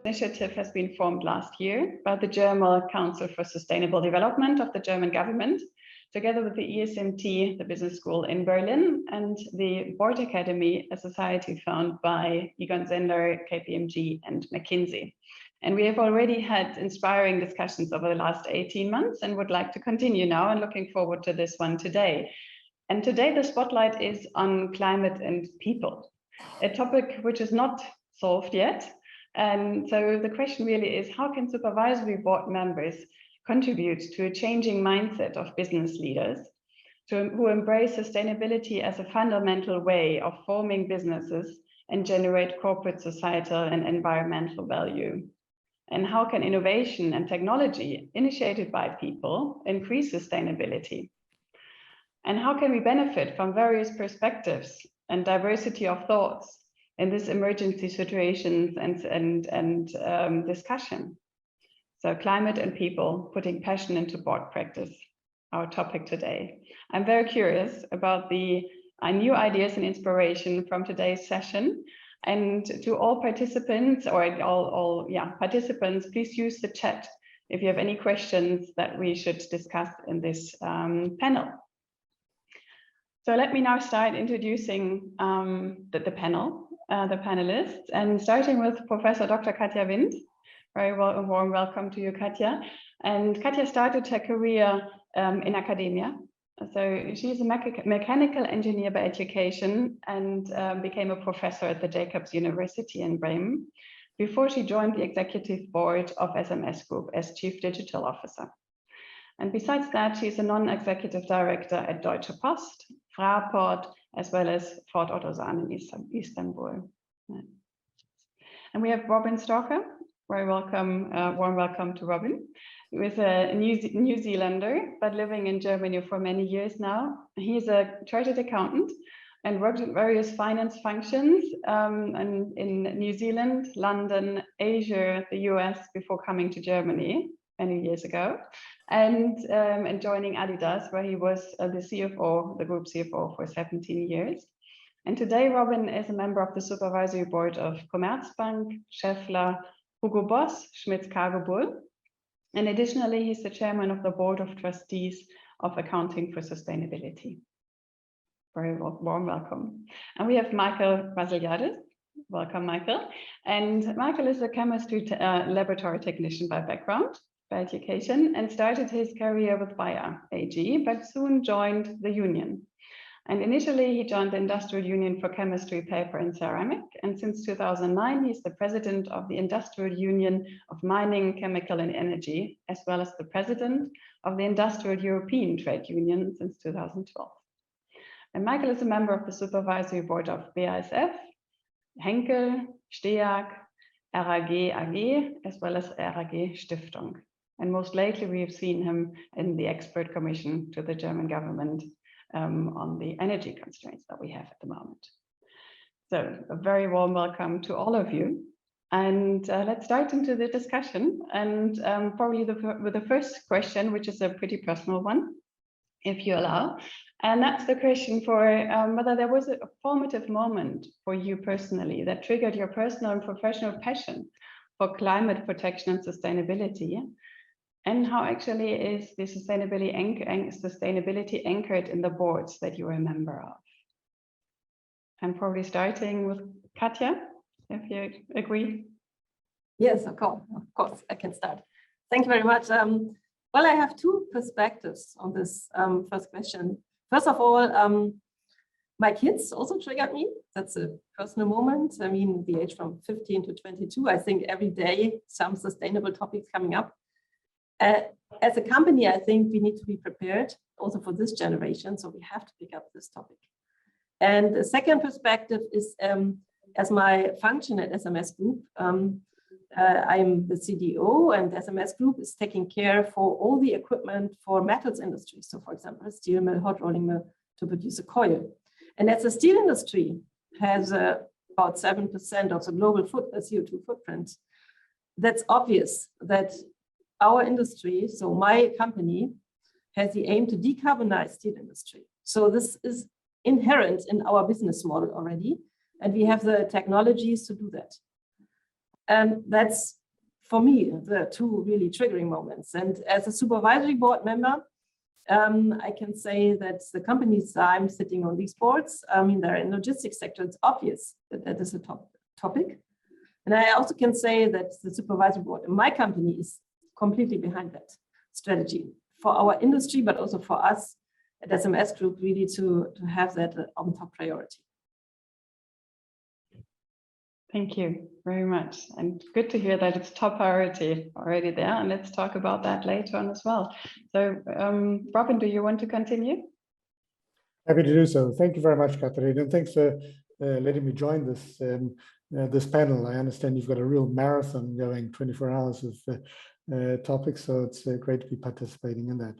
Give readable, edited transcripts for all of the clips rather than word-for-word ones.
initiative has been formed last year by the German Council for Sustainable Development of the German government, together with the ESMT, the business school in Berlin, and the Board Academy, a society founded by Egon Zehnder, KPMG, and McKinsey. And we have already had inspiring discussions over the last 18 months and would like to continue now, and looking forward to this one today. And today the spotlight is on climate and people, a topic which is not solved yet. And so the question really is, how can supervisory board members contribute to a changing mindset of business leaders who embrace sustainability as a fundamental way of forming businesses and generate corporate, societal, and environmental value? And how can innovation and technology initiated by people increase sustainability? And how can we benefit from various perspectives and diversity of thoughts in this emergency situations and discussion? So climate and people, putting passion into board practice, our topic today. I'm very curious about the new ideas and inspiration from today's session. And to all participants, or all participants, please use the chat if you have any questions that we should discuss in this panel. So let me now start introducing the panel, the panelists, and starting with Professor Dr. Katja Wind. Very warm welcome to you, Katja. And Katja started her career in academia. So she's a mechanical engineer by education and became a professor at the Jacobs University in Bremen before she joined the executive board of SMS Group as chief digital officer. And besides that, she's a non-executive director at Deutsche Post, Fraport, as well as Ford Otosan in Istanbul. And we have Robin Stalker. Very welcome, warm welcome to Robin, who is a New Zealander, but living in Germany for many years now. He's a chartered accountant and worked in various finance functions and in New Zealand, London, Asia, the US, before coming to Germany many years ago, and joining Adidas, where he was the CFO, the group CFO for 17 years. And today, Robin is a member of the supervisory board of Commerzbank, Schaeffler, Hugo Boss, Schmitz Cargo Bull. And additionally, he's the chairman of the board of trustees of Accounting for Sustainability. Very warm welcome. And we have Michael Vasiliadis. Welcome, Michael. And Michael is a chemistry laboratory technician by background, by education, and started his career with Bayer AG, but soon joined the union. And initially, he joined the Industrial Union for Chemistry, Paper, and Ceramic. And since 2009, he's the president of the Industrial Union of Mining, Chemical, and Energy, as well as the president of the Industrial European Trade Union since 2012. And Michael is a member of the supervisory board of BASF, Henkel, STEAG, RAG AG, as well as RAG Stiftung. And most lately, we have seen him in the expert commission to the German government on the energy constraints that we have at the moment. So a very warm welcome to all of you. And let's start into the discussion. And probably with the first question, which is a pretty personal one, if you allow. And that's the question for whether there was a formative moment for you personally that triggered your personal and professional passion for climate protection and sustainability. And how actually is the sustainability anchored in the boards that you're a member of? I'm probably starting with Katja, if you agree. Yes, of course, I can start. Thank you very much. Well, I have two perspectives on this first question. First of all, my kids also triggered me. That's a personal moment. I mean, the age from 15 to 22, I think every day some sustainable topics coming up. As a company, I think we need to be prepared also for this generation. So we have to pick up this topic. And the second perspective is as my function at SMS Group, I'm the CDO, and SMS Group is taking care for all the equipment for metals industry. So for example, a steel mill, hot rolling mill to produce a coil. And as the steel industry has about 7% of the global CO2 footprint, that's obvious that our industry, so my company, has the aim to decarbonize steel industry. So this is inherent in our business model already, and we have the technologies to do that. And that's, for me, the two really triggering moments. And as a supervisory board member, I can say that the companies I'm sitting on these boards, they're in the logistics sector. It's obvious that that is a topic. And I also can say that the supervisory board in my company is completely behind that strategy for our industry, but also for us at SMS Group, really to have that on top priority. Thank you very much. And good to hear that it's top priority already there. And let's talk about that later on as well. So Robin, do you want to continue? Happy to do so. Thank you very much, Katharina. And thanks for letting me join this panel. I understand you've got a real marathon going, 24 hours of topics. So it's great to be participating in that.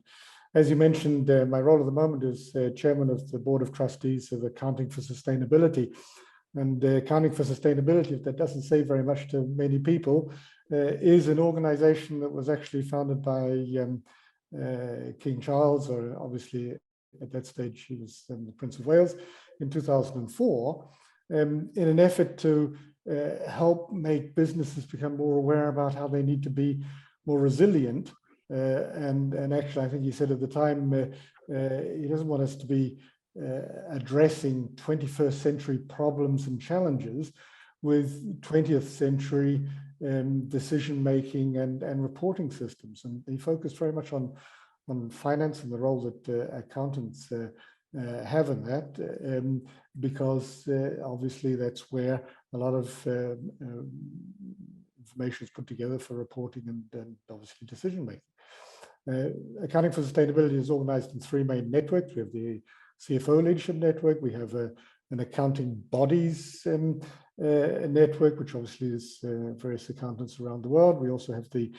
As you mentioned, my role at the moment is chairman of the Board of Trustees of Accounting for Sustainability. And Accounting for Sustainability, if that doesn't say very much to many people, is an organization that was actually founded by King Charles, or obviously at that stage he was the Prince of Wales, in 2004, in an effort to help make businesses become more aware about how they need to be more resilient. And actually, I think he said at the time, he doesn't want us to be addressing 21st century problems and challenges with 20th century decision-making and reporting systems. And he focused very much on finance and the role that accountants have in that, because obviously that's where a lot of information is put together for reporting and obviously decision-making. Accounting for Sustainability is organized in three main networks. We have the CFO Leadership Network, we have an accounting bodies network, which obviously is various accountants around the world. We also have the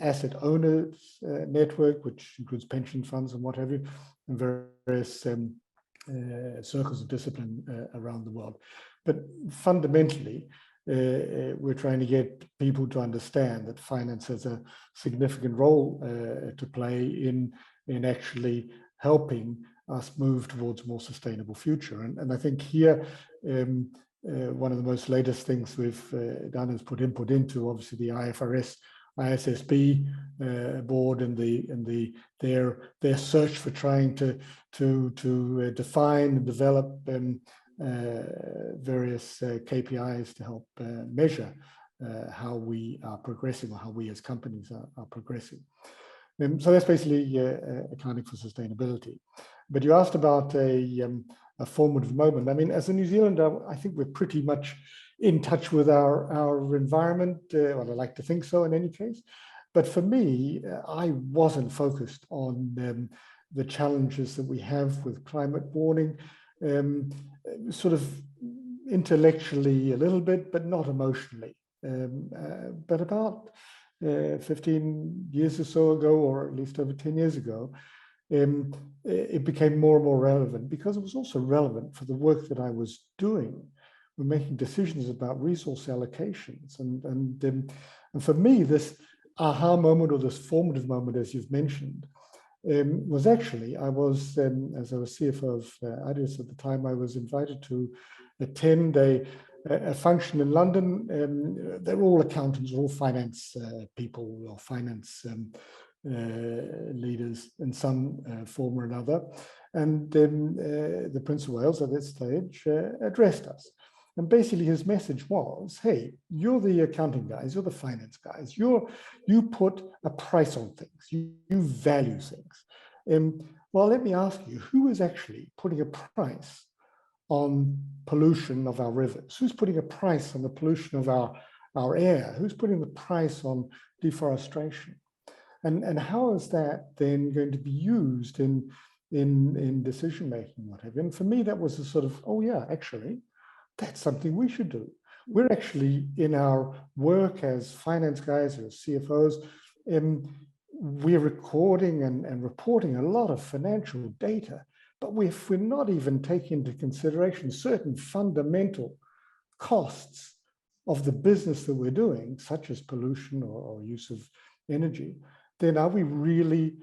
asset owners network, which includes pension funds and what have you, and various circles of discipline around the world. But fundamentally, we're trying to get people to understand that finance has a significant role to play in actually helping us move towards a more sustainable future. And I think here, one of the most latest things we've done is put input into obviously the IFRS, ISSB board and their search for trying to define and develop various KPIs to help measure how we are progressing, or how we as companies are progressing. So that's basically accounting for sustainability. But you asked about a formative moment. I mean, as a New Zealander, I think we're pretty much in touch with our environment. Well, I like to think so in any case. But for me, I wasn't focused on the challenges that we have with climate warming, sort of intellectually a little bit, but not emotionally. But about 15 years or so ago, or at least over 10 years ago, it became more and more relevant, because it was also relevant for the work that I was doing. We're making decisions about resource allocations. And for me, this aha moment, or this formative moment, as you've mentioned, was actually, I was, as I was CFO of Adidas at the time, I was invited to attend a function in London. They're all accountants, all finance people, or finance leaders in some form or another. And the Prince of Wales at that stage addressed us. And basically his message was, hey, you're the accounting guys, you're the finance guys, you put a price on things, you value things. Well, let me ask you, who is actually putting a price on pollution of our rivers? Who's putting a price on the pollution of our air? Who's putting the price on deforestation? And how is that then going to be used in decision making, whatever? And for me, that was a sort of, oh yeah, actually, that's something we should do. We're actually, in our work as finance guys or CFOs, we're recording and reporting a lot of financial data, but if we're not even taking into consideration certain fundamental costs of the business that we're doing, such as pollution or use of energy, then are we really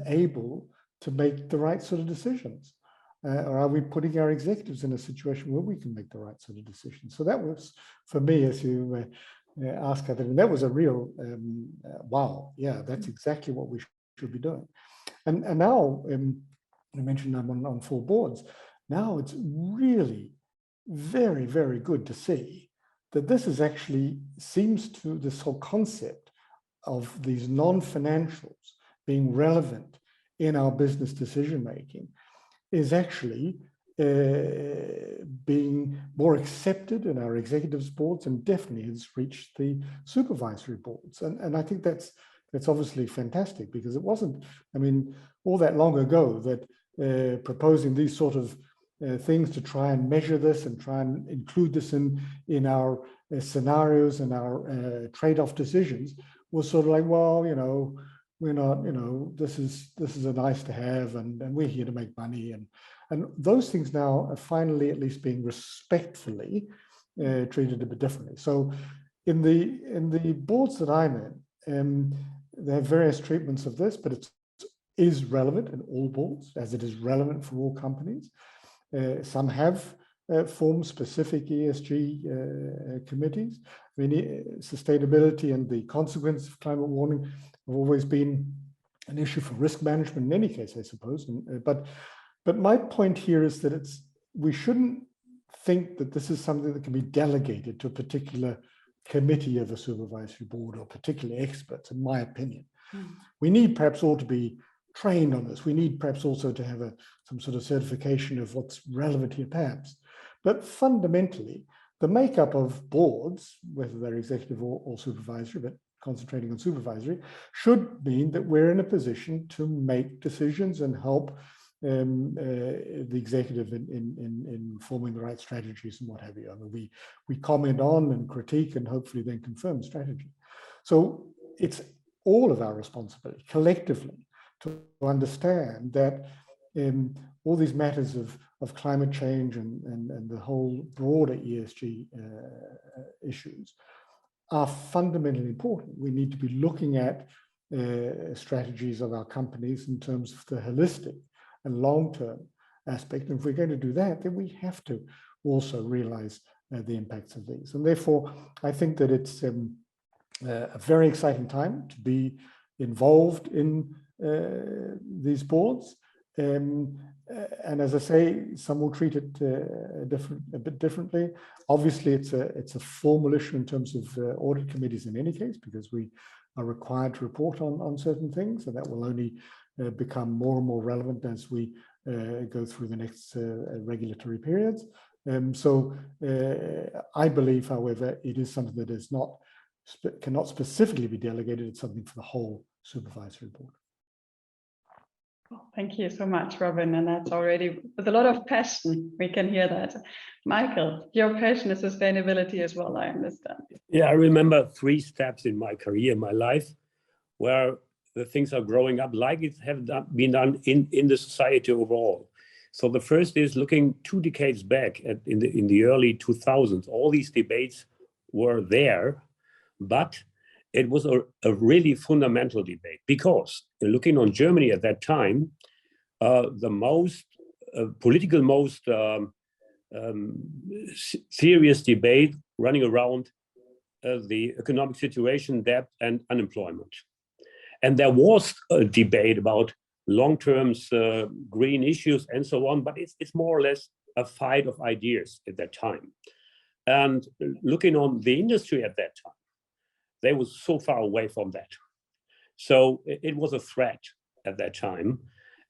able to make the right sort of decisions? or are we putting our executives in a situation where we can make the right sort of decisions? So that was, for me, as you ask, and that was a real wow. Yeah, that's exactly what we should be doing. And now, I mentioned I'm on 4 boards. Now it's really very, very good to see that this is actually seems to this whole concept of these non-financials being relevant in our business decision making is actually being more accepted in our executives boards, and definitely has reached the supervisory boards. And I think that's obviously fantastic, because it wasn't, I mean, all that long ago that proposing these sort of things to try and measure this and try and include this in our scenarios and our trade-off decisions was sort of like, well, you know, we're not, you know, this is a nice to have, and we're here to make money, and those things now are finally at least being respectfully treated a bit differently. So in the boards that I'm in, they have various treatments of this, but it is relevant in all boards, as it is relevant for all companies. Some have formed specific ESG committees. I mean, sustainability and the consequences of climate warming have always been an issue for risk management in any case, I suppose. But my point here is that we shouldn't think that this is something that can be delegated to a particular committee of a supervisory board or particular experts, in my opinion. We need perhaps all to be trained on this. We need perhaps also to have some sort of certification of what's relevant here, perhaps. But fundamentally, the makeup of boards, whether they're executive or supervisory, but concentrating on supervisory, should mean that we're in a position to make decisions and help the executive in forming the right strategies and what have you. I mean, we comment on and critique and hopefully then confirm strategy. So it's all of our responsibility collectively to understand that all these matters of climate change and the whole broader ESG issues are fundamentally important. We need to be looking at strategies of our companies in terms of the holistic and long-term aspect. And if we're going to do that, then we have to also realize the impacts of these. And therefore, I think that it's a very exciting time to be involved in these boards. And as I say, some will treat it a bit differently. Obviously, it's a formal issue in terms of audit committees in any case, because we are required to report on certain things, and that will only become more and more relevant as we go through the next regulatory periods. So I believe, however, it is something that is cannot specifically be delegated. It's something for the whole supervisory board. Thank you so much, Robin. And that's already with a lot of passion. We can hear that. Michael, your passion is sustainability as well, I understand. Yeah, I remember 3 steps in my career, my life, where the things are growing up like it have been done in the society overall. So the first is looking 2 decades back in the early 2000s. All these debates were there, but it was a really fundamental debate, because looking on Germany at that time, the most political, most serious debate running around the economic situation, debt, and unemployment. And there was a debate about long-term green issues and so on, but it's more or less a fight of ideas at that time. And looking on the industry at that time, they were so far away from that. So it was a threat at that time.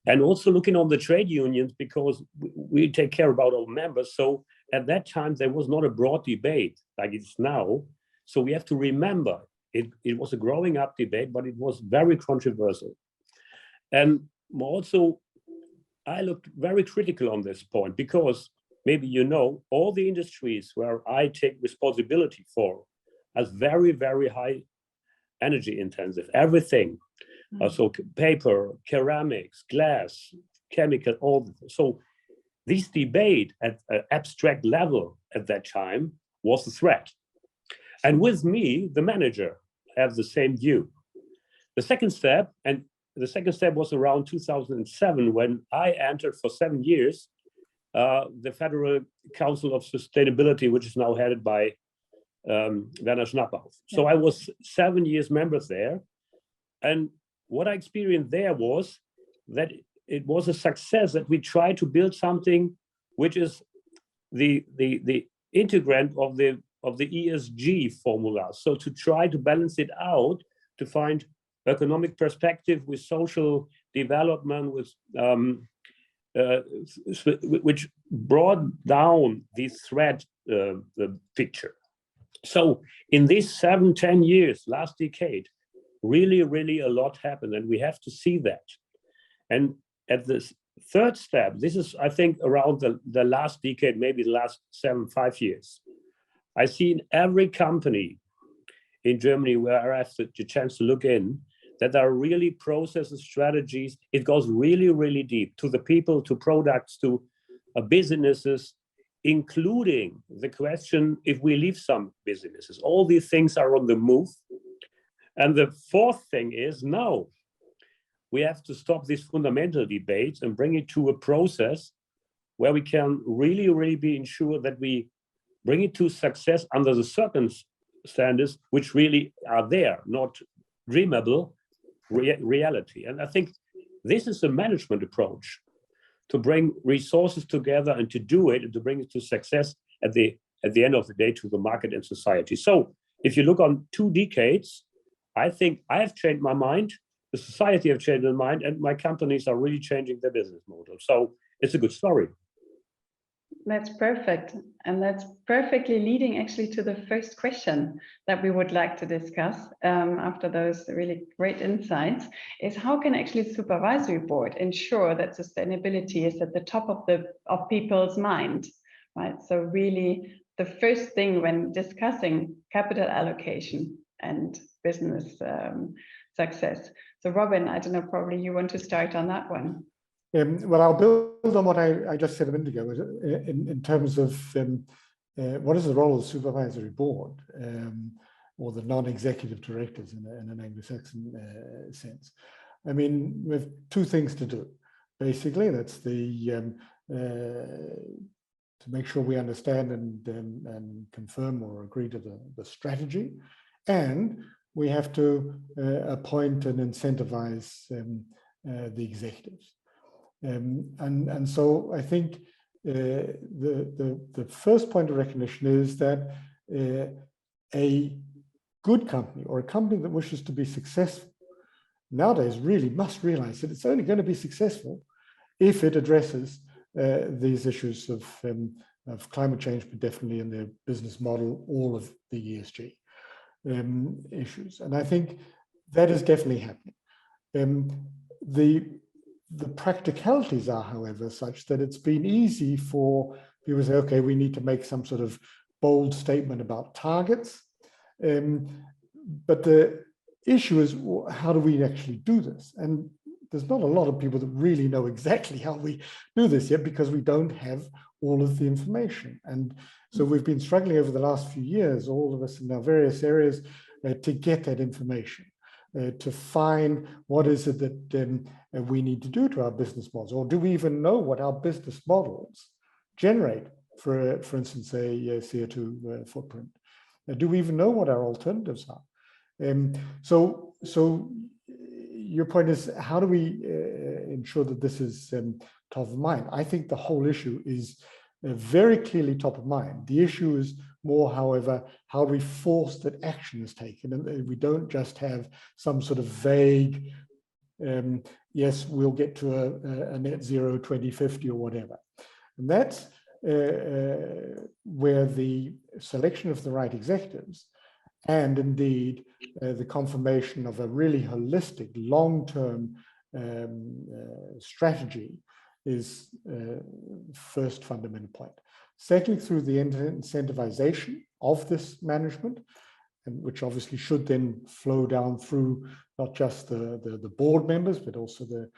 And also looking on the trade unions, because we take care about our members. So at that time, there was not a broad debate like it's now. So we have to remember, it was a growing up debate, but it was very controversial. And also, I looked very critical on this point, because maybe you know, all the industries where I take responsibility for as very, very high energy intensive, everything. So paper, ceramics, glass, chemical, all. So this debate at an abstract level at that time was a threat. And with me, the manager, have the same view. The second step was around 2007, when I entered for 7 years the Federal Council of Sustainability, which is now headed by Werner Schnapphaus. So I was 7 years member there. And what I experienced there was that it was a success, that we tried to build something which is the integrant of the ESG formula. So to try to balance it out, to find economic perspective with social development, with which brought down the threat the picture. So in these 7-10 years, last decade, really a lot happened, and we have to see that. And at this third step, this is, I think, around the last decade, maybe the last 5 years. I see in every company in Germany where I have the chance to look in, that there are really processes, strategies. It goes really deep to the people, to products, to businesses, including the question if we leave some businesses. All these things are on the move. And the fourth thing is, now we have to stop this fundamental debate and bring it to a process where we can really be ensured that we bring it to success under the circumstances which really are there, not dreamable reality. And I think this is a management approach, to bring resources together and to do it and to bring it to success at the end of the day to the market and society. So if you look on 2 decades, I think I have changed my mind, the society have changed their mind, and my companies are really changing their business model. So it's a good story. That's perfect. And that's perfectly leading actually to the first question that we would like to discuss after those really great insights, is how can actually the supervisory board ensure that sustainability is at the top of people's mind, right? So really the first thing when discussing capital allocation and business success. So Robin, I don't know, probably you want to start on that one. Well, I'll build on what I just said a minute ago in terms of what is the role of the supervisory board or the non-executive directors in an Anglo-Saxon sense. I mean, we have 2 things to do. Basically, that's to make sure we understand and confirm or agree to the strategy, and we have to appoint and incentivize the executives. And so I think the first point of recognition is that a good company, or a company that wishes to be successful, nowadays really must realize that it's only going to be successful if it addresses these issues of climate change, but definitely in their business model, all of the ESG issues. And I think that is definitely happening. The practicalities are, however, such that it's been easy for people to say, okay, we need to make some sort of bold statement about targets. But the issue is, how do we actually do this? And there's not a lot of people that really know exactly how we do this yet, because we don't have all of the information. And so we've been struggling over the last few years, all of us in our various areas, to get that information. To find what is it that we need to do to our business models, or do we even know what our business models generate for instance, a CO2 footprint? Do we even know what our alternatives are? So your point is, how do we ensure that this is top of mind? I think the whole issue is very clearly top of mind. The issue is more, however, how we force that action is taken, and we don't just have some sort of vague, yes, we'll get to a net zero 2050 or whatever. And that's where the selection of the right executives, and indeed the confirmation of a really holistic, long-term strategy is first fundamental point. Secondly, through the incentivization of this management, and which obviously should then flow down through not just the board members, but also the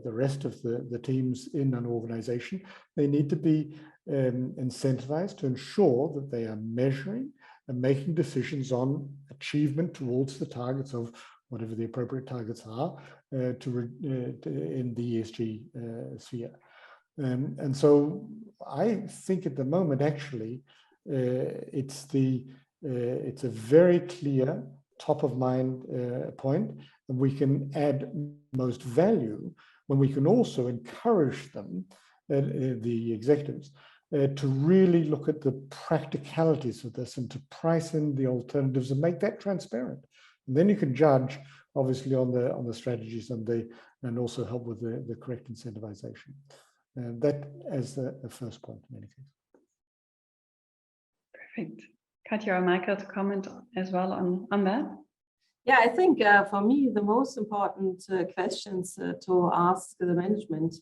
rest of the teams in an organization. They need to be incentivized to ensure that they are measuring and making decisions on achievement towards the targets of whatever the appropriate targets are in the ESG sphere. And so I think at the moment, actually, it's a very clear top of mind point, and we can add most value when we can also encourage them, the executives, to really look at the practicalities of this and to price in the alternatives and make that transparent. And then you can judge, obviously, on the strategies and also help with the correct incentivization. That as a first point in any case. Perfect. Katja or Michael to comment as well on that? Yeah, I think for me, the most important questions to ask the management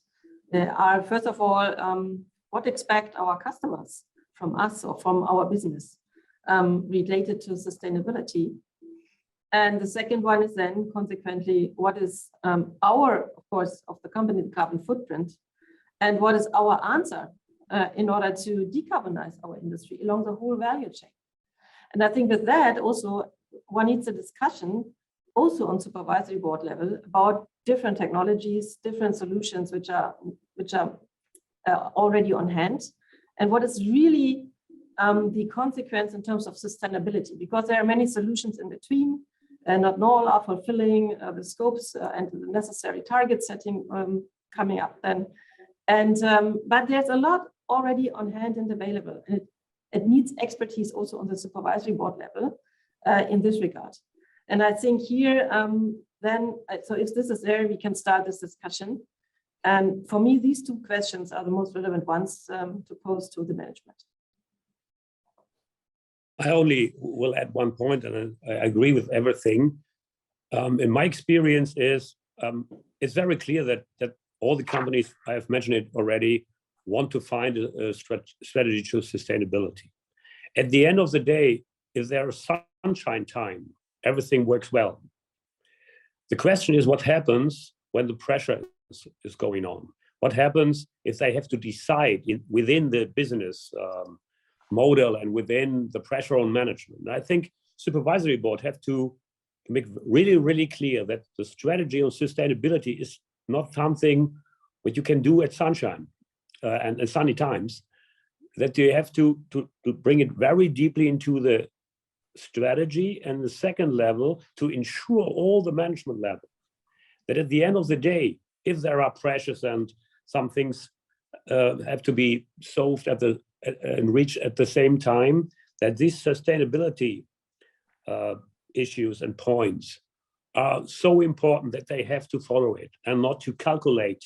are, first of all, what expect our customers from us or from our business related to sustainability? And the second one is then, consequently, what is our, of course, of the company carbon footprint, and what is our answer in order to decarbonize our industry along the whole value chain? And I think with that also, one needs a discussion also on supervisory board level about different technologies, different solutions which are already on hand, and what is really the consequence in terms of sustainability, because there are many solutions in between, and not all are fulfilling the scopes and the necessary target setting coming up then. And but there's a lot already on hand and available, and it needs expertise also on the supervisory board level in this regard. And I think here then, so if this is there, we can start this discussion. And for me, these two questions are the most relevant ones to pose to the management. I only will add one point, and I agree with everything. In my experience is, it's very clear that all the companies, I have mentioned it already, want to find a strategy to sustainability. At the end of the day, if there is sunshine time, everything works well. The question is what happens when the pressure is going on? What happens if they have to decide within the business model and within the pressure on management? I think supervisory board have to make really, really clear that the strategy on sustainability is not something which you can do at sunshine and sunny times, that you have to bring it very deeply into the strategy, and the second level, to ensure all the management level, that at the end of the day, if there are pressures and some things have to be solved and reached at the same time, that these sustainability issues and points are so important that they have to follow it and not to calculate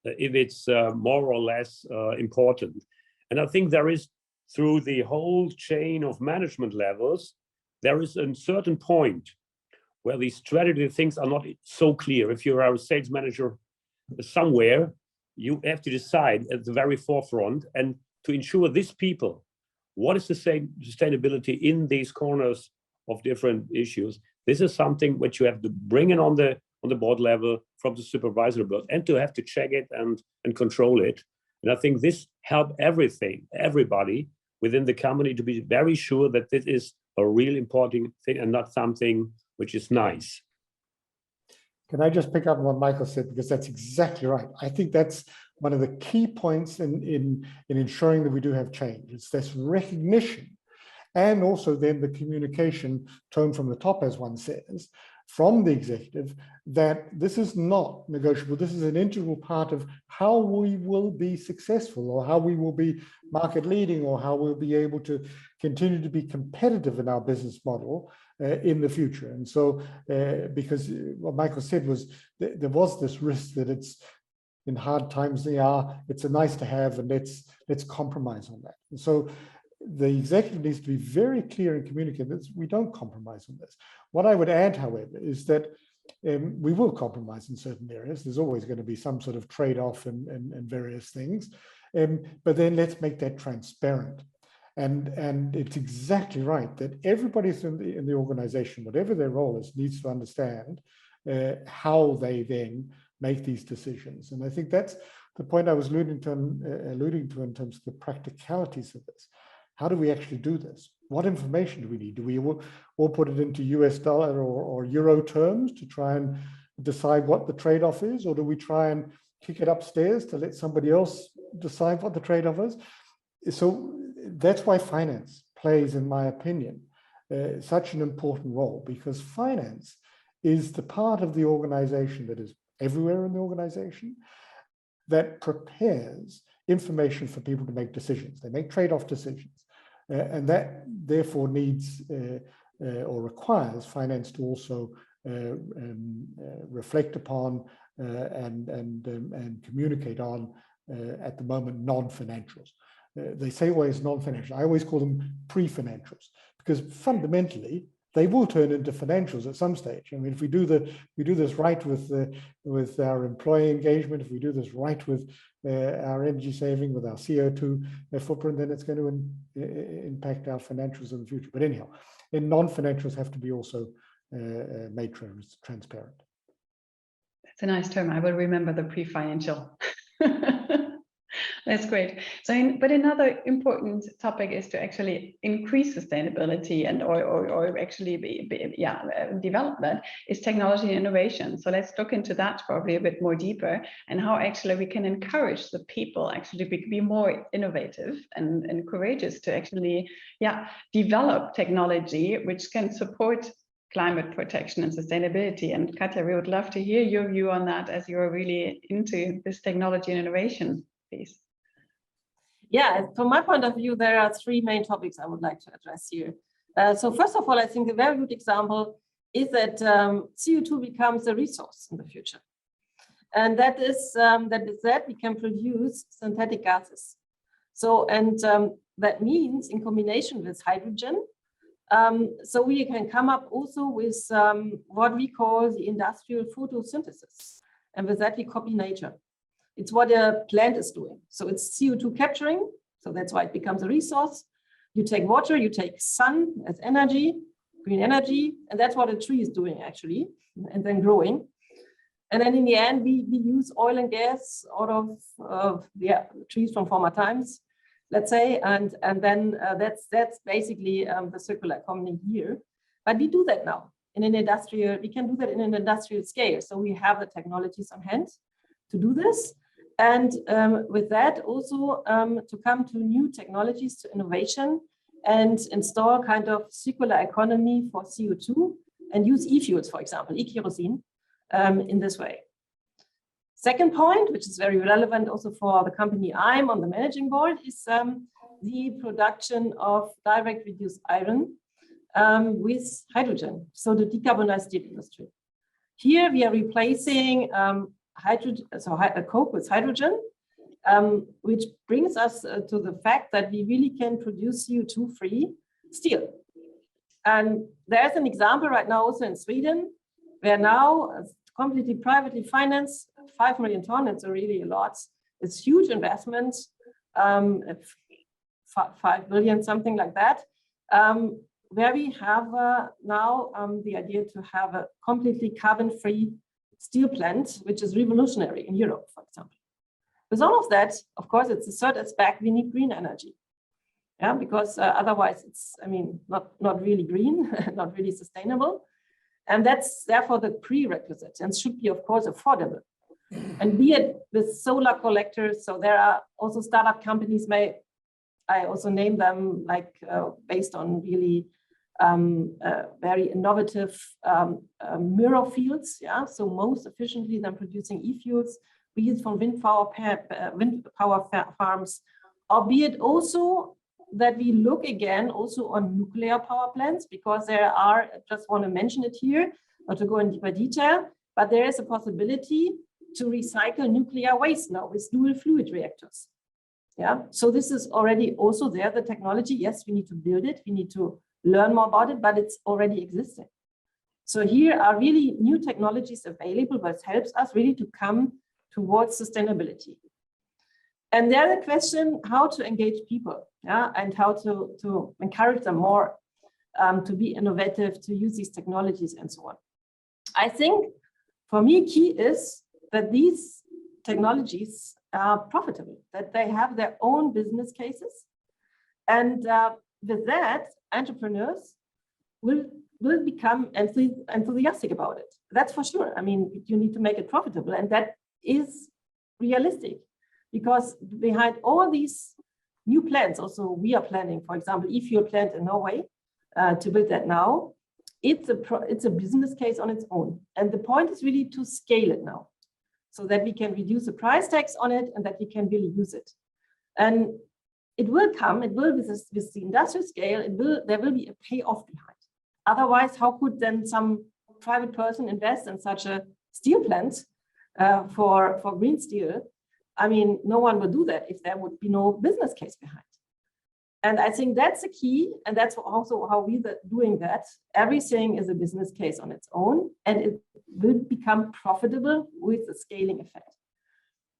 if it's more or less important. And I think there is, through the whole chain of management levels, there is a certain point where the strategy things are not so clear. If you're a sales manager somewhere, you have to decide at the very forefront and to ensure these people, what is the same sustainability in these corners of different issues. This is something which you have to bring in on the board level from the supervisory board, and to have to check it and control it. And I think this helps everybody within the company to be very sure that this is a real important thing and not something which is nice. Can I just pick up on what Michael said, because that's exactly right. I think that's one of the key points in ensuring that we do have change. It's this recognition, and also then the communication tone from the top, as one says, from the executive, that this is not negotiable. This is an integral part of how we will be successful, or how we will be market leading, or how we'll be able to continue to be competitive in our business model in the future. And so, because what Michael said was, there was this risk that it's in hard times, it's a nice to have, and let's compromise on that. And so the executive needs to be very clear and communicate that we don't compromise on this. What I would add, however, is that we will compromise in certain areas. There's always going to be some sort of trade-off and various things, but then let's make that transparent. And it's exactly right that everybody in the organization, whatever their role is, needs to understand how they then make these decisions. And I think that's the point I was alluding to in terms of the practicalities of this. How do we actually do this? What information do we need? Do we all put it into US dollar or euro terms to try and decide what the trade-off is? Or do we try and kick it upstairs to let somebody else decide what the trade-off is. So that's why finance plays, in my opinion, such an important role, because finance is the part of the organization that is everywhere in the organization that prepares information for people to make decisions. They make trade-off decisions, and that therefore needs or requires finance to also reflect upon and communicate on, at the moment, non-financials. They say always non-financial. I always call them pre-financials, because fundamentally they will turn into financials at some stage. I mean, if we do this right with our employee engagement, if we do this right with our energy saving, with our CO2 footprint, then it's going to impact our financials in the future. But anyhow, and non-financials have to be also made transparent. That's a nice term. I will remember the pre-financial. That's great. So, but another important topic is to actually increase sustainability and or actually develop that is technology and innovation. So let's look into that probably a bit more deeper, and how actually we can encourage the people actually to be more innovative and courageous to actually develop technology which can support climate protection and sustainability. And Katja, we would love to hear your view on that, as you're really into this technology and innovation piece. Yeah, from my point of view, there are three main topics I would like to address here. So first of all, I think a very good example is that CO2 becomes a resource in the future. And that is that we can produce synthetic gases. So, and that means in combination with hydrogen, so we can come up also with what we call the industrial photosynthesis. And with that, we copy nature. It's what a plant is doing. So it's CO2 capturing. So that's why it becomes a resource. You take water, you take sun as energy, green energy, and that's what a tree is doing actually, and then growing. And then in the end, we use oil and gas out of trees from former times, let's say, and then that's basically the circular economy here. But we do that now in an industrial. We can do that in an industrial scale. So we have the technologies on hand to do this. And with that also to come to new technologies, to innovation, and install kind of circular economy for CO2 and use e-fuels, for example, e-kerosene in this way. Second point, which is very relevant also for the company I'm on the managing board, is the production of direct reduced iron with hydrogen, so the decarbonized steel industry. Here we are replacing coke with hydrogen, which brings us to the fact that we really can produce CO2-free steel. And there's an example right now also in Sweden, where now completely privately financed 5 million tons, it's really a lot. It's huge investment, 5 billion, something like that, where we have now the idea to have a completely carbon-free steel plant, which is revolutionary in Europe, for example. With all of that, of course, it's a third aspect, we need green energy. Yeah, because otherwise it's, I mean, not really green, not really sustainable. And that's therefore the prerequisite, and should be, of course, affordable. And be it with solar collectors, so there are also startup companies, I also name them, like based on really very innovative mirror fields, yeah. So most efficiently than producing e-fuels, be it from wind power farms, or be it also that we look again also on nuclear power plants, because there are, I just want to mention it here, not to go in deeper detail, but there is a possibility to recycle nuclear waste now with dual fluid reactors. Yeah, so this is already also there, the technology. Yes, we need to build it, we need to learn more about it, but it's already existing. So here are really new technologies available, but helps us really to come towards sustainability. And the other question, how to engage people, yeah, and how to encourage them more to be innovative, to use these technologies and so on. I think for me, key is that these technologies are profitable, that they have their own business cases. And with that, entrepreneurs will become enthusiastic about it. That's for sure. I mean, you need to make it profitable, and that is realistic. because behind all these new plans, also we are planning, for example, e-fuel plant in Norway, to build that now, it's a business case on its own. And the point is really to scale it now, so that we can reduce the price tags on it and that we can really use it. And it will come, it will with the industrial scale, there will be a payoff behind. Otherwise, how could then some private person invest in such a steel plant for green steel? I mean, no one would do that if there would be no business case behind. And I think that's the key, and that's also how we're doing that. Everything is a business case on its own, and it will become profitable with the scaling effect.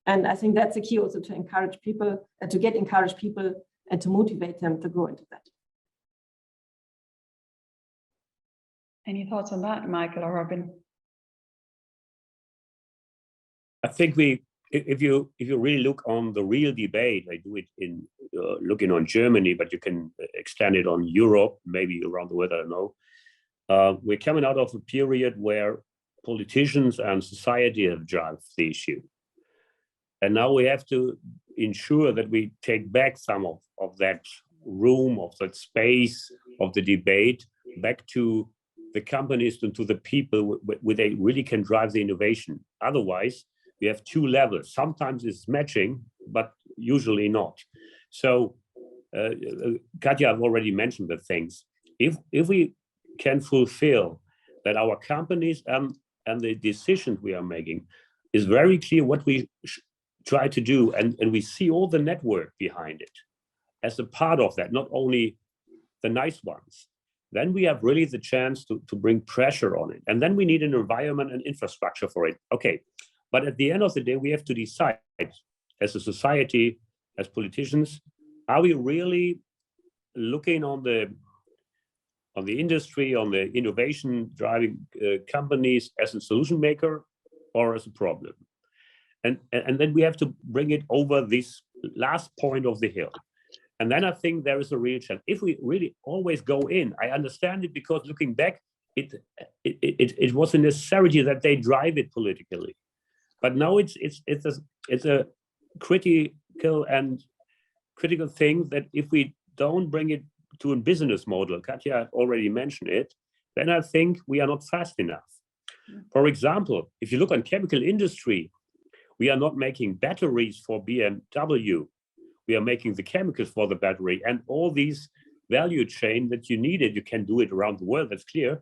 And I think that's the key also to encourage people, to encourage people and to motivate them to go into that. Any thoughts on that, Michael or Robin? I think if you really look on the real debate, I do it in looking on Germany, but you can extend it on Europe, maybe around the world, I don't know. We're coming out of a period where politicians and society have driven the issue. And now we have to ensure that we take back some of that room, of that space of the debate, back to the companies and to the people where they really can drive the innovation. Otherwise, we have two levels. Sometimes it's matching, but usually not. So, Katja, I've already mentioned the things. If we can fulfill that our companies and the decisions we are making is very clear what we try to do, and we see all the network behind it as a part of that, not only the nice ones, then we have really the chance to bring pressure on it. And then we need an environment and infrastructure for it. Okay, but at the end of the day, we have to decide as a society, as politicians, are we really looking on the industry, on the innovation driving companies as a solution maker or as a problem? And then we have to bring it over this last point of the hill. And then I think there is a real chance. If we really always go in, I understand it, because looking back, it was a necessity that they drive it politically. But now it's a critical thing that if we don't bring it to a business model, Katja already mentioned it, then I think we are not fast enough. For example, if you look on chemical industry, we are not making batteries for BMW. We are making the chemicals for the battery, and all these value chain that you needed, you can do it around the world, that's clear.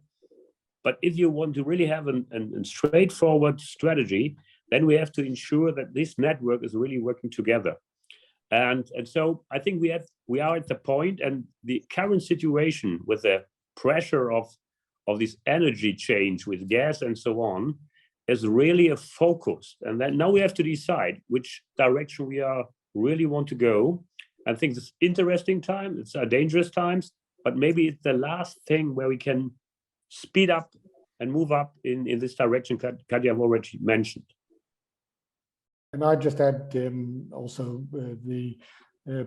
But if you want to really have a straightforward strategy, then we have to ensure that this network is really working together. And so I think we are at the point, and the current situation with the pressure of this energy change with gas and so on is really a focus. And then now we have to decide which direction we are really want to go. I think it's interesting time, it's dangerous times, but maybe it's the last thing where we can speed up and move up in this direction Katja have already mentioned. And I'd just add also the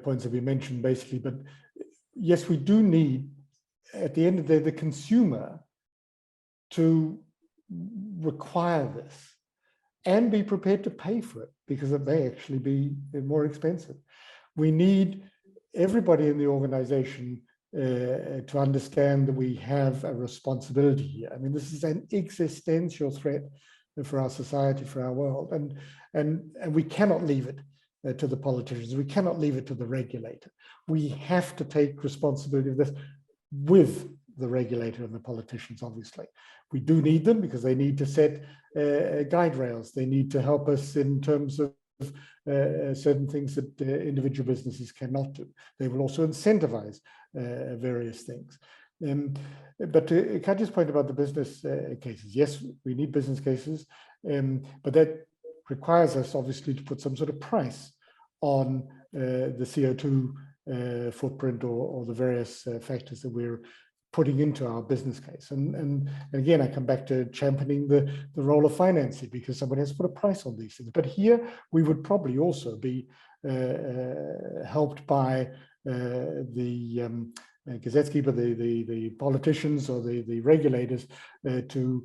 points that we mentioned basically, but yes, we do need, at the end of the day, the consumer to require this and be prepared to pay for it, because it may actually be more expensive. We need everybody in the organization to understand that we have a responsibility here. I mean, this is an existential threat for our society, for our world, and we cannot leave it to the politicians. We cannot leave it to the regulator. We have to take responsibility of this with the regulator and the politicians, obviously. We do need them because they need to set guide rails. They need to help us in terms of certain things that individual businesses cannot do. They will also incentivize various things. But to Katja's point about the business cases, yes, we need business cases, but that requires us obviously to put some sort of price on the CO2 footprint or the various factors that we're putting into our business case. And again, I come back to championing the role of financing, because someone has to put a price on these things. But here we would probably also be helped by the Gesetzgeber, the politicians or the regulators to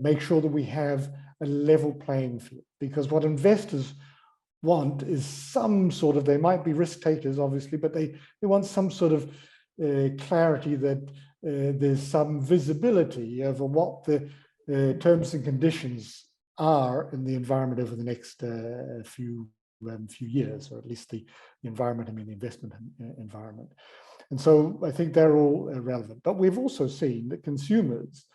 make sure that we have a level playing field. Because what investors want is some sort of, they might be risk takers, obviously, but they want some sort of clarity that there's some visibility over what the terms and conditions are in the environment over the next few years, or at least the environment, I mean the investment environment. And so I think they're all relevant. But we've also seen that consumers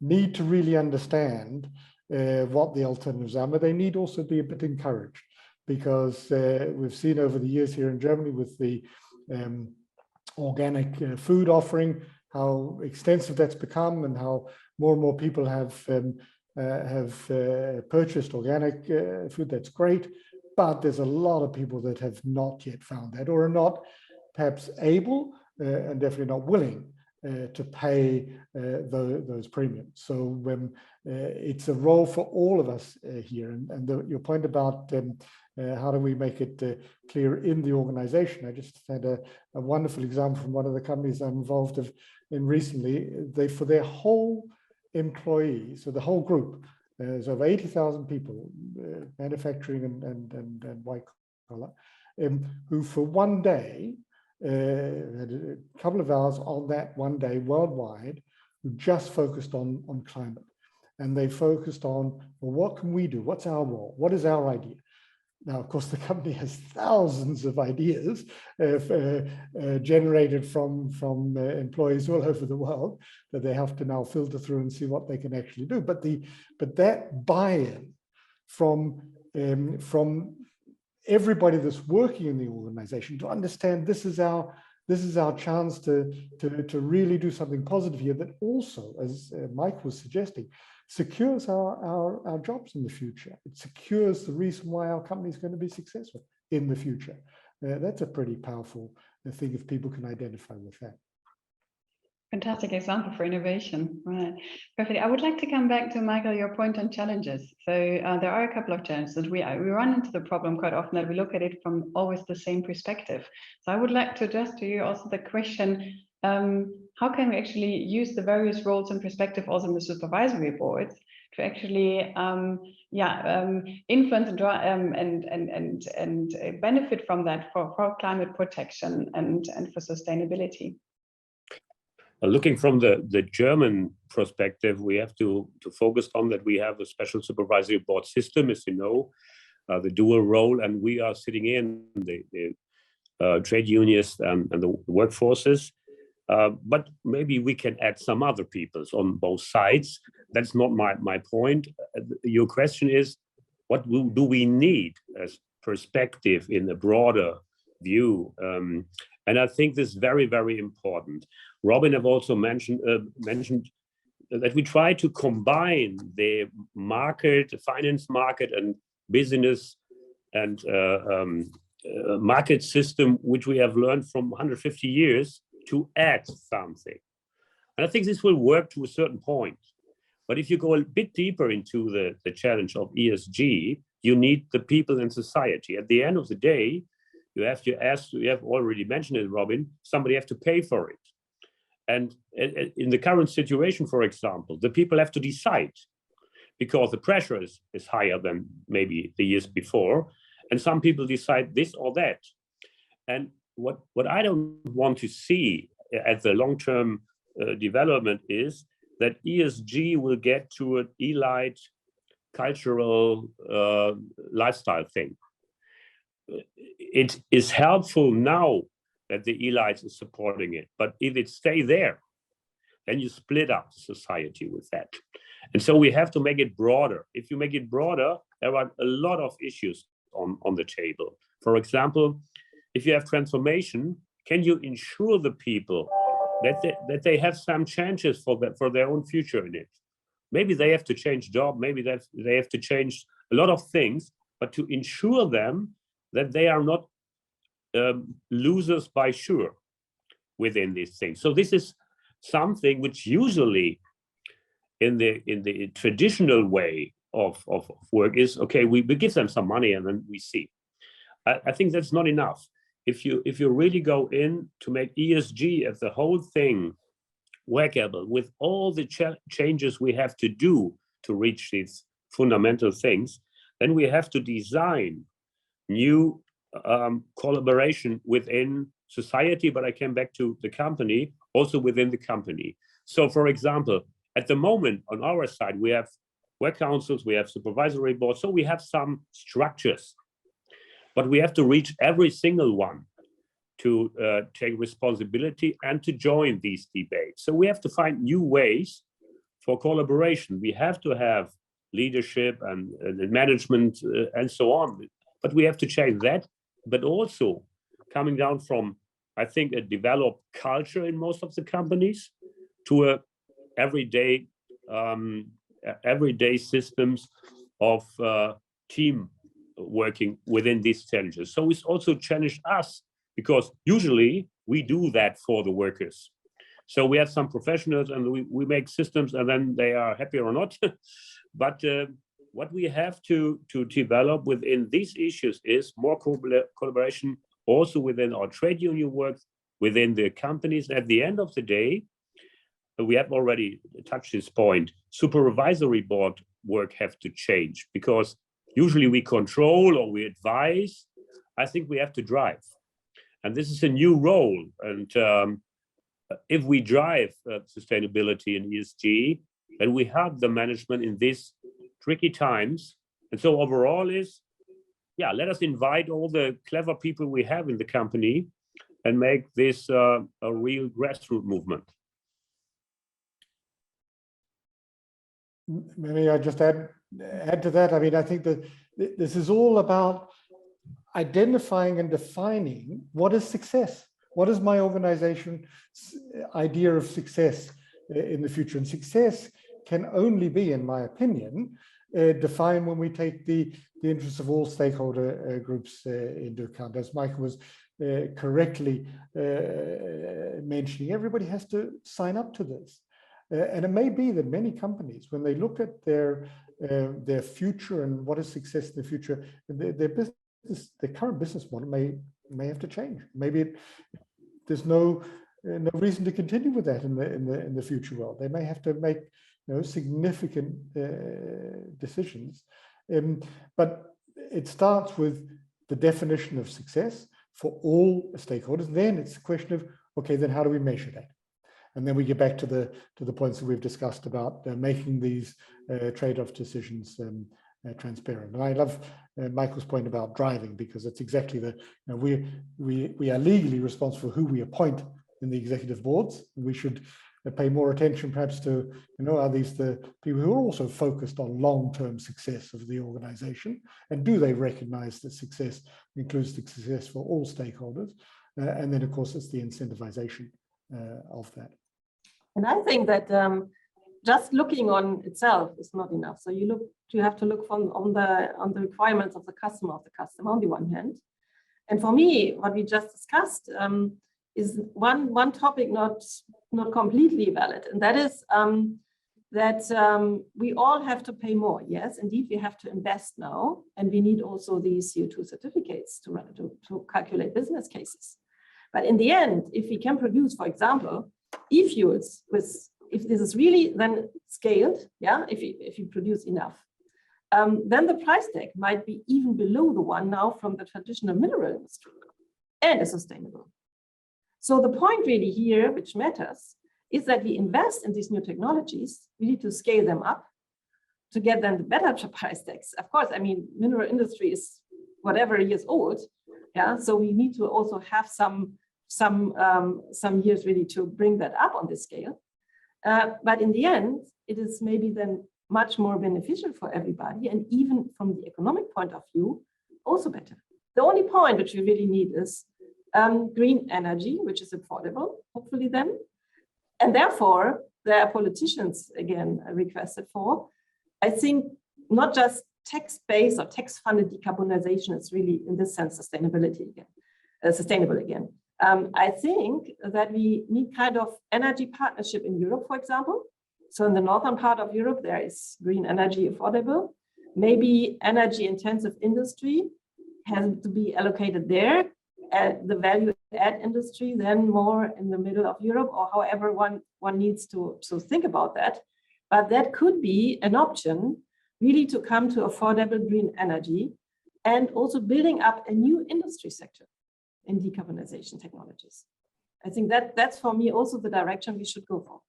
need to really understand what the alternatives are, but they need also be a bit encouraged, because we've seen over the years here in Germany with the organic food offering, how extensive that's become, and how more and more people have purchased organic food. That's great, but there's a lot of people that have not yet found that, or are not perhaps able and definitely not willing to pay those premiums. So it's a role for all of us here. And your point about how do we make it clear in the organization? I just had a wonderful example from one of the companies I'm involved in recently. They, for their whole employees, so the whole group, there's over 80,000 people, manufacturing and white collar, who for one day, had a couple of hours on that one day worldwide, who just focused on climate. And they focused on, well, what can we do? What's our role? What is our idea? Now, of course, the company has thousands of ideas generated from employees all over the world that they have to now filter through and see what they can actually do. But that buy-in from everybody that's working in the organization to understand this is our chance to really do something positive here, that also, as Mike was suggesting, secures our jobs in the future. It secures the reason why our company is going to be successful in the future. That's a pretty powerful thing if people can identify with that. Fantastic example for innovation. Right. Perfect. I would like to come back to, Michael, your point on challenges. So there are a couple of challenges that we run into the problem quite often, that we look at it from always the same perspective. So I would like to address to you also the question, how can we actually use the various roles and perspective also in the supervisory boards to actually influence and draw and benefit from that for climate protection and for sustainability? Looking from the German perspective, we have to focus on that we have a special supervisory board system, as you know, the dual role, and we are sitting in the trade unions and the workforces. But maybe we can add some other people on both sides. That's not my point. Your question is, what do we need as perspective in a broader view? And I think this is very, very important. Robin have also mentioned that we try to combine the market, the finance market, and business and market system, which we have learned from 150 years, to add something. And I think this will work to a certain point. But if you go a bit deeper into the challenge of ESG, you need the people in society. At the end of the day, you have to ask, you have already mentioned it, Robin, somebody have to pay for it. And in the current situation, for example, the people have to decide, because the pressure is higher than maybe the years before. And some people decide this or that. And what I don't want to see at the long-term development is that ESG will get to an elite cultural lifestyle thing. It is helpful now that the elites is supporting it, but if it stay there, then you split up society with that. And so we have to make it broader. If you make it broader, there are a lot of issues on the table. For example, if you have transformation, can you ensure the people that they have some chances for their own future in it? Maybe they have to change job, maybe they have to change a lot of things, but to ensure them that they are not losers by sure within these things. So this is something which usually in the traditional way of work is, okay, we give them some money and then we see. I think that's not enough. If you really go in to make ESG as the whole thing workable with all the changes we have to do to reach these fundamental things, then we have to design new collaboration within society, but I came back to the company, also within the company. So for example, at the moment on our side, we have work councils, we have supervisory boards, so we have some structures, but we have to reach every single one to take responsibility and to join these debates. So we have to find new ways for collaboration. We have to have leadership and management and so on, but we have to change that, but also coming down from, I think, a developed culture in most of the companies to a everyday systems of team working within these challenges. So it's also challenged us, because usually we do that for the workers. So we have some professionals and we make systems and then they are happy or not. But what we have to develop within these issues is more collaboration also within our trade union work, within the companies. At the end of the day, we have already touched this point, supervisory board work have to change, because usually we control or we advise. I think we have to drive. And this is a new role. And if we drive sustainability and ESG, then we help the management in these tricky times. And so overall is, yeah, let us invite all the clever people we have in the company and make this a real grassroots movement. Maybe I just add to that. I mean, I think that this is all about identifying and defining what is success. What is my organization's idea of success in the future? And success can only be, in my opinion, defined when we take the interests of all stakeholder groups into account. As Michael was correctly mentioning, everybody has to sign up to this. And it may be that many companies, when they look at their future and what is success in the future, their current business model may have to change. Maybe there's no reason to continue with that in the future world. They may have to make significant decisions. But it starts with the definition of success for all stakeholders. Then it's a question of, okay, then how do we measure that? And then we get back to the points that we've discussed about making these trade-off decisions transparent. And I love Michael's point about driving, because it's exactly we are legally responsible for who we appoint in the executive boards. We should pay more attention perhaps to, are these the people who are also focused on long-term success of the organization, and do they recognize that success includes the success for all stakeholders? And then of course it's the incentivization of that. And I think that just looking on itself is not enough. So you have to look on the requirements of the customer on the one hand. And for me, what we just discussed is one topic not completely valid, and that is that we all have to pay more. Yes, indeed, we have to invest now, and we need also these CO2 certificates to calculate business cases. But in the end, if we can produce, for example, e-fuels if this is really then scaled, yeah, if you produce enough, then the price tag might be even below the one now from the traditional mineral industry, and is sustainable. So the point really here, which matters, is that we invest in these new technologies. We need to scale them up to get them the better price tags. Of course, I mean, mineral industry is whatever years old, yeah. So we need to also have some years really to bring that up on this scale. But in the end, it is maybe then much more beneficial for everybody, and even from the economic point of view, also better. The only point which we really need is green energy, which is affordable, hopefully then. And therefore, there are politicians, again, requested for. I think not just tax-based or tax-funded decarbonization is really, in this sense, sustainable again. I think that we need kind of energy partnership in Europe, for example. So in the northern part of Europe, there is green energy affordable. Maybe energy-intensive industry has to be allocated there, the value-add industry, then more in the middle of Europe, or however one needs to think about that. But that could be an option, really, to come to affordable green energy and also building up a new industry sector in decarbonization technologies. I think that's for me also the direction we should go for.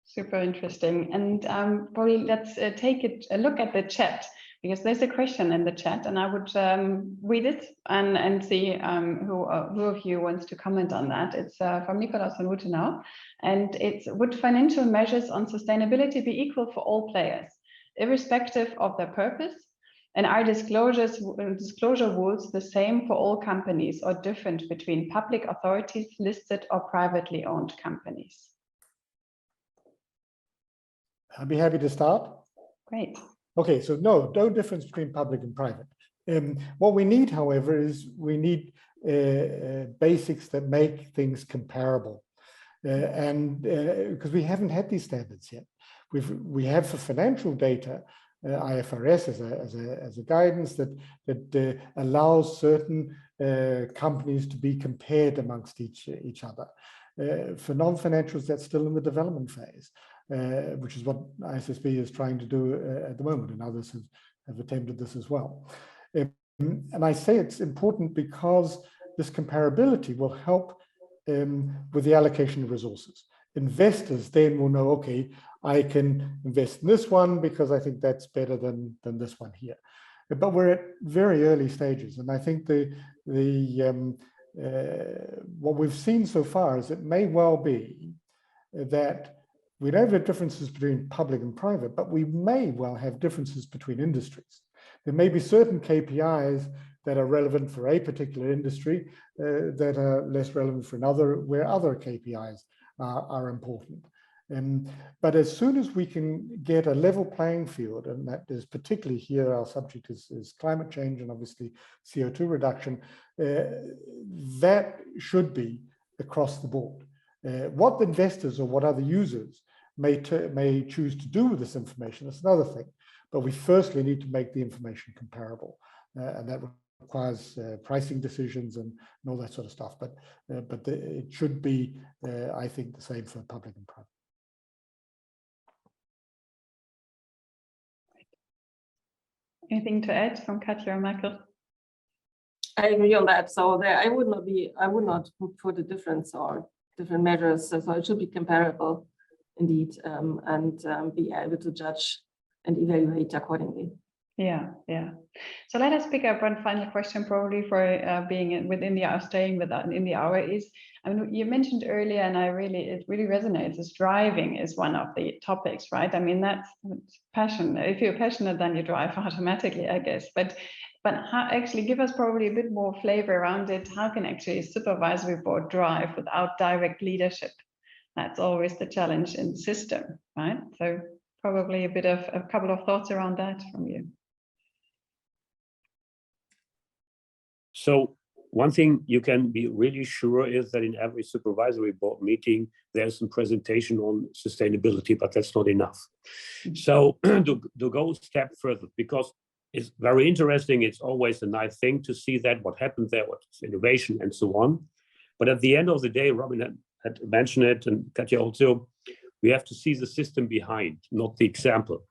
Super interesting. And probably let's take a look at the chat, because there's a question in the chat, and I would read it and see who of you wants to comment on that. It's from Nicolas von Rutenau, and it's: would financial measures on sustainability be equal for all players, irrespective of their purpose? And are disclosure rules the same for all companies or different between public authorities, listed or privately owned companies? I'd be happy to start. Great. Okay, so no difference between public and private. What we need, however, is we need basics that make things comparable. And because we haven't had these standards yet. We have for financial data, IFRS as a guidance that allows certain companies to be compared amongst each other. For non-financials, that's still in the development phase. Which is what ISSB is trying to do at the moment, and others have attempted this as well. And I say it's important because this comparability will help with the allocation of resources. Investors then will know, okay, I can invest in this one because I think that's better than this one here. But we're at very early stages, and I think what we've seen so far is it may well be that we don't have differences between public and private, but we may well have differences between industries. There may be certain KPIs that are relevant for a particular industry that are less relevant for another, where other KPIs are important. But as soon as we can get a level playing field, and that is particularly here, our subject is climate change and obviously CO2 reduction, that should be across the board. What the investors or what other users may choose to do with this information, that's another thing. But we firstly need to make the information comparable, and that requires pricing decisions and all that sort of stuff. But it should be, I think, the same for public and private. Anything to add from Katja or Michael? I agree on that. So I would not put a difference or different measures. So it should be comparable indeed, and be able to judge and evaluate accordingly. Yeah. So let us pick up one final question, probably for being within the staying in the hour is, I mean, you mentioned earlier, and it really resonates, is driving is one of the topics, right? I mean, that's passion. If you're passionate, then you drive automatically, I guess. But how, actually give us probably a bit more flavor around it. How can actually a supervisory board drive without direct leadership? That's always the challenge in the system, right? So probably a couple of thoughts around that from you. So one thing you can be really sure is that in every supervisory board meeting, there's some presentation on sustainability, but that's not enough. So to go a step further, because it's very interesting, it's always a nice thing to see that what happened there, what's innovation and so on. But at the end of the day, Robin had mentioned it, and Katja also, we have to see the system behind, not the example,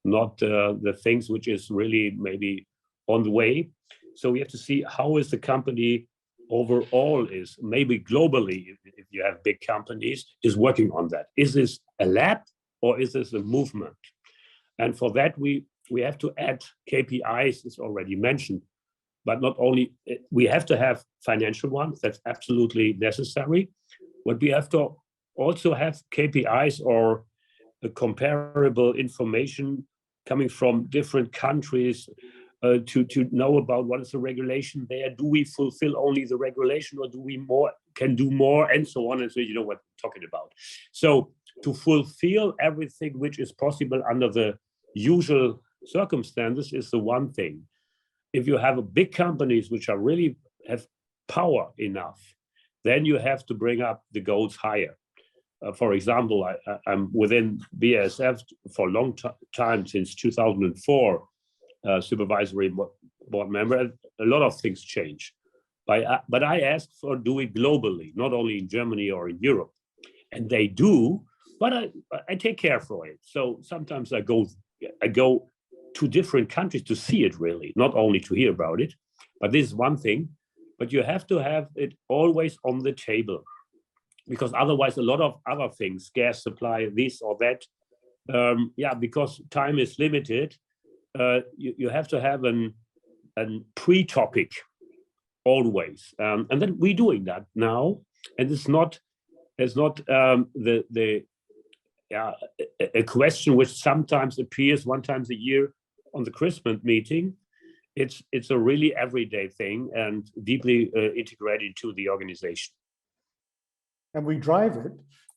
not the things which is really maybe on the way. So we have to see how is the company overall is, maybe globally, if you have big companies, is working on that. Is this a lab or is this a movement? And for that, we have to add KPIs, as already mentioned, but not only, we have to have financial ones, that's absolutely necessary, but we have to also have KPIs or comparable information coming from different countries to know about what is the regulation there. Do we fulfill only the regulation, or do we can do more, and so on, and so you know what I'm talking about. So to fulfill everything which is possible under the usual circumstances is the one thing. If you have big companies which are really have power enough, then you have to bring up the goals higher. For example, I'm within BASF for a long time, since 2004, supervisory board member. A lot of things change. But I ask for do it globally, not only in Germany or in Europe. And they do, but I take care for it. So sometimes I go to different countries to see it really, not only to hear about it. But this is one thing, but you have to have it always on the table, because otherwise a lot of other things, gas supply, this or that, because time is limited, you have to have a pre-topic always. And then we're doing that now, and it's not a question which sometimes appears one time a year on the Christmas meeting. It's a really everyday thing and deeply integrated to the organization. And we drive it,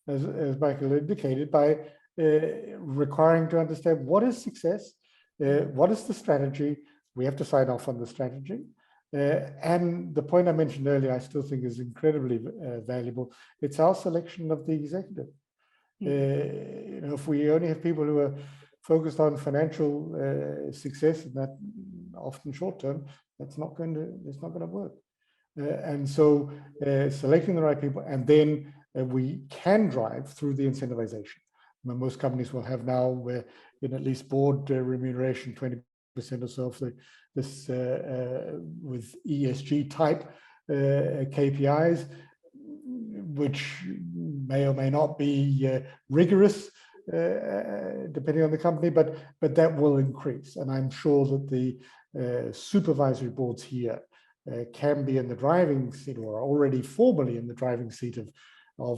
as Michael indicated, by requiring to understand what is success, what is the strategy. We have to sign off on the strategy. And the point I mentioned earlier, I still think is incredibly valuable. It's our selection of the executive. If we only have people who are focused on financial success, and that often short term, it's not going to work. And so selecting the right people, and then we can drive through the incentivization. Most companies will have now, where in at least board remuneration, 20% or so of this with ESG type KPIs, which may or may not be rigorous depending on the company, but that will increase. And I'm sure that the supervisory boards here can be in the driving seat, or already formally in the driving seat of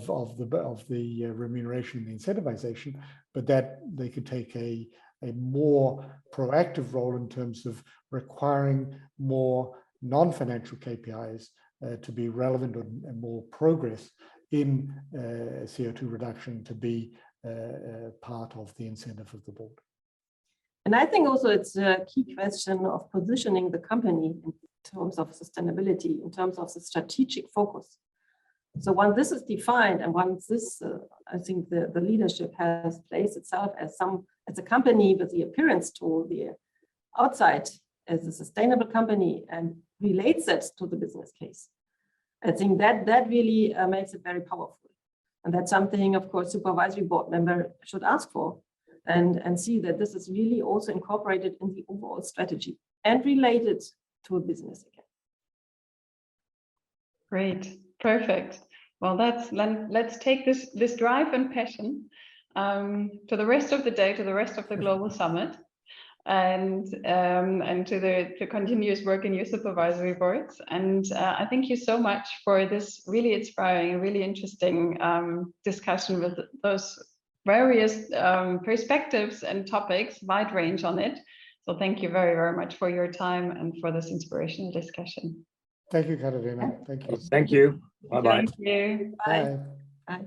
the remuneration and the incentivization, but that they could take a more proactive role in terms of requiring more non-financial KPIs to be relevant and more progress in CO2 reduction to be part of the incentive of the board. And I think also it's a key question of positioning the company in terms of sustainability, in terms of the strategic focus. So once this is defined, and once this, I think the leadership has placed itself as a company with the appearance to the outside as a sustainable company and relates it to the business case, I think that really makes it very powerful. And that's something, of course, supervisory board member should ask for and see that this is really also incorporated in the overall strategy and related to a business again. Great, perfect. Well, let's take this drive and passion to the rest of the day, to the rest of the global summit, and to the continuous work in your supervisory boards. And I thank you so much for this really inspiring, really interesting discussion with those various perspectives and topics, wide range on it. So thank you very, very much for your time and for this inspirational discussion. Thank you, Katarina. Thank you. Thank you. Bye-bye. Thank you. Bye. Bye. Bye.